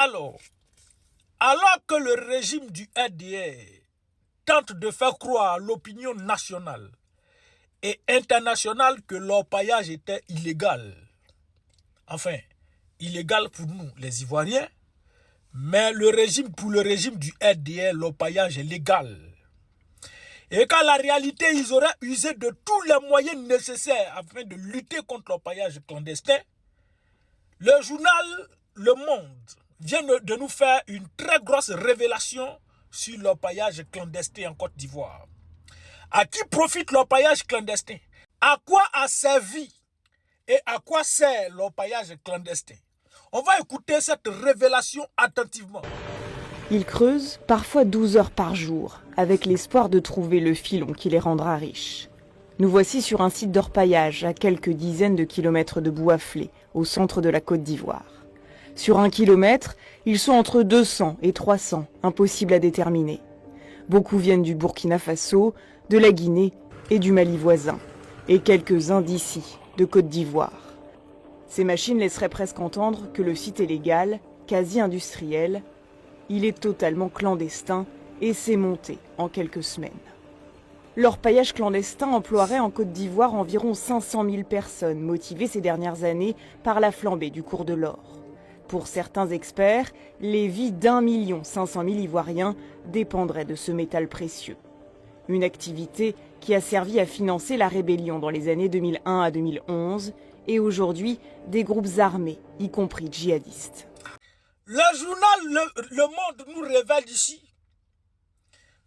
Alors que le régime du RDA tente de faire croire à l'opinion nationale et internationale que l'orpaillage était illégal, enfin, illégal pour nous, les Ivoiriens, mais pour le régime du RDA, l'orpaillage est légal. Et qu'en la réalité, ils auraient usé de tous les moyens nécessaires afin de lutter contre l'orpaillage clandestin, le journal Le Monde vient de nous faire une très grosse révélation sur l'orpaillage clandestin en Côte d'Ivoire. À qui profite l'orpaillage clandestin? À quoi a servi et à quoi sert l'orpaillage clandestin? On va écouter cette révélation attentivement. Ils creusent parfois 12 heures par jour, avec l'espoir de trouver le filon qui les rendra riches. Nous voici sur un site d'orpaillage à quelques dizaines de kilomètres de Bouaflé, au centre de la Côte d'Ivoire. Sur 1 kilomètre, ils sont entre 200 et 300, impossible à déterminer. Beaucoup viennent du Burkina Faso, de la Guinée et du Mali voisin, et quelques-uns d'ici, de Côte d'Ivoire. Ces machines laisseraient presque entendre que le site est légal, quasi industriel. Il est totalement clandestin et s'est monté en quelques semaines. L'orpaillage clandestin emploierait en Côte d'Ivoire environ 500 000 personnes, motivées ces dernières années par la flambée du cours de l'or. Pour certains experts, les vies d'1 500 000 Ivoiriens dépendraient de ce métal précieux. Une activité qui a servi à financer la rébellion dans les années 2001 à 2011 et aujourd'hui des groupes armés, y compris djihadistes. Le journal Le Monde nous révèle ici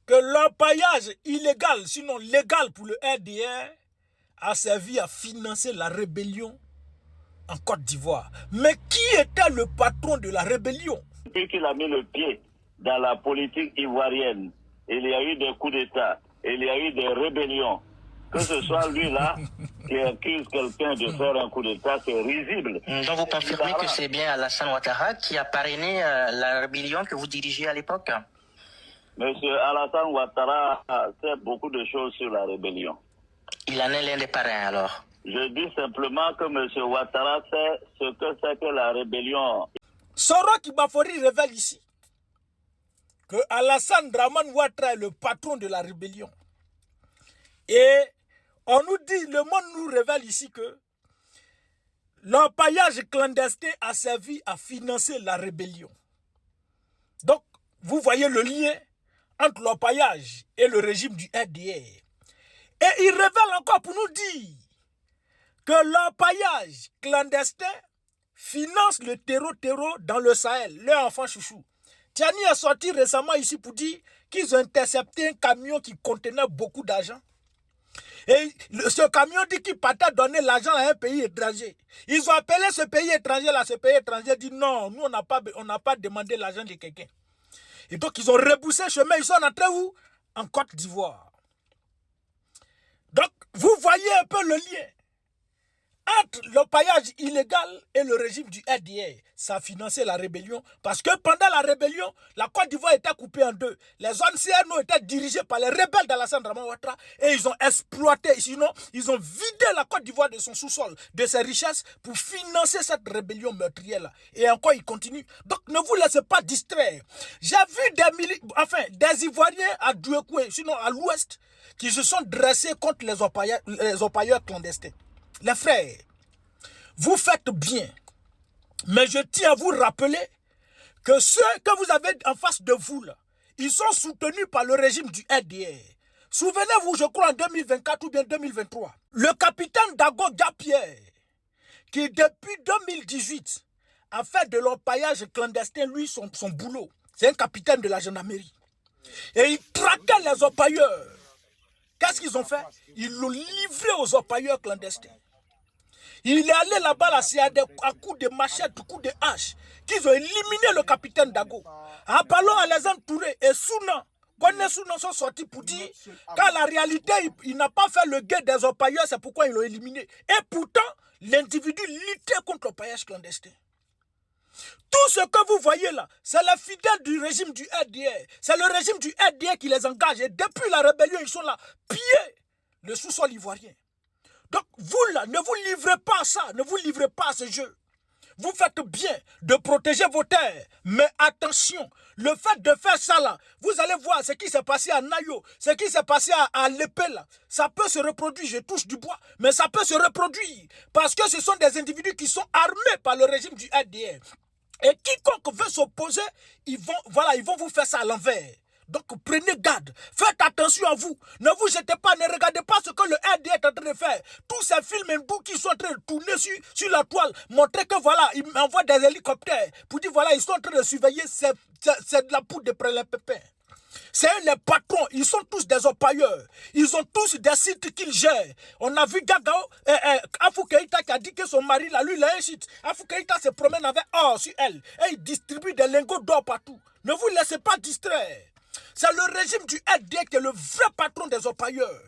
que l'orpaillage illégal, sinon légal pour le RDR, a servi à financer la rébellion en Côte d'Ivoire. Mais qui était le patron de la rébellion? Depuis qu'il a mis le pied dans la politique ivoirienne, il y a eu des coups d'État, il y a eu des rébellions. Que ce soit lui-là qui accuse quelqu'un de faire un coup d'État, c'est risible. Donc vous confirmez que c'est bien Alassane Ouattara qui a parrainé la rébellion que vous dirigez à l'époque? Monsieur Alassane Ouattara sait beaucoup de choses sur la rébellion. Il en est l'un des parrains alors? Je dis simplement que monsieur Ouattara sait ce que c'est que la rébellion. Soro Kibafori révèle ici que Alassane Draman Ouattara est le patron de la rébellion. Et on nous dit, le monde nous révèle ici que l'orpaillage clandestin a servi à financer la rébellion. Donc, vous voyez le lien entre l'orpaillage et le régime du RDA. Et il révèle encore pour nous dire que l'orpaillage clandestin finance le terreau dans le Sahel, leur enfant chouchou. Tiani est sorti récemment ici pour dire qu'ils ont intercepté un camion qui contenait beaucoup d'argent. Et ce camion dit qu'il partait donner l'argent à un pays étranger. Ils ont appelé ce pays étranger là, ce pays étranger dit non, nous on n'a pas demandé l'argent de quelqu'un. Et donc ils ont reboussé le chemin, ils sont entrés où? En Côte d'Ivoire. Donc vous voyez un peu le lien entre l'orpaillage illégal et le régime du RDA. Ça a financé la rébellion parce que pendant la rébellion, la Côte d'Ivoire était coupée en deux. Les zones CNO étaient dirigées par les rebelles d'Alassane Draman Ouattara et ils ont exploité, sinon ils ont vidé la Côte d'Ivoire de son sous-sol, de ses richesses pour financer cette rébellion meurtrière-là. Et encore ils continuent. Donc ne vous laissez pas distraire. J'ai vu des Ivoiriens à Douekoué, sinon à l'ouest, qui se sont dressés contre les orpailleurs clandestins. Les frères, vous faites bien, mais je tiens à vous rappeler que ceux que vous avez en face de vous, là, ils sont soutenus par le régime du RDA. Souvenez-vous, je crois en 2024 ou bien 2023, le capitaine Dago Gapierre, qui depuis 2018 a fait de l'orpaillage clandestin, lui, son boulot. C'est un capitaine de la gendarmerie. Et il traquait les orpailleurs. Qu'est-ce qu'ils ont fait? Ils l'ont livré aux orpailleurs clandestins. Il est allé là-bas, là, c'est à coups de machette, coups de hache, qu'ils ont éliminé le capitaine Dago. Appelons Alassane Touré et Souna. Connais Souna sont sortis pour dire qu'en la réalité, il n'a pas fait le guet des orpailleurs, c'est pourquoi ils l'ont éliminé. Et pourtant, l'individu luttait contre l'orpaillage clandestin. Tout ce que vous voyez là, c'est les fidèles du régime du RDA. C'est le régime du RDA qui les engage. Et depuis la rébellion, ils sont là, piller le sous-sol ivoirien. Donc vous là, ne vous livrez pas à ça, ne vous livrez pas à ce jeu. Vous faites bien de protéger vos terres. Mais attention, le fait de faire ça là, vous allez voir ce qui s'est passé à Nayo, ce qui s'est passé à l'épée là. Ça peut se reproduire, je touche du bois, mais ça peut se reproduire. Parce que ce sont des individus qui sont armés par le régime du RDR. Et quiconque veut s'opposer, ils vont vous faire ça à l'envers. Donc prenez garde, faites attention à vous, ne vous jetez pas, ne regardez pas ce que le RDR est en train de faire. Tous ces films hindous qui sont en train de tourner sur la toile, montrer que voilà, ils envoient des hélicoptères pour dire voilà, ils sont en train de surveiller, c'est de la poudre de prélève-pépin. C'est eux les patrons, ils sont tous des orpailleurs. Ils ont tous des sites qu'ils gèrent. On a vu Gagao, Afou Keïta qui a dit que son mari, là, lui, il a un site. Afou Keïta se promène avec or sur elle. Et il distribue des lingots d'or partout. Ne vous laissez pas distraire. C'est le régime du RD qui est le vrai patron des orpailleurs.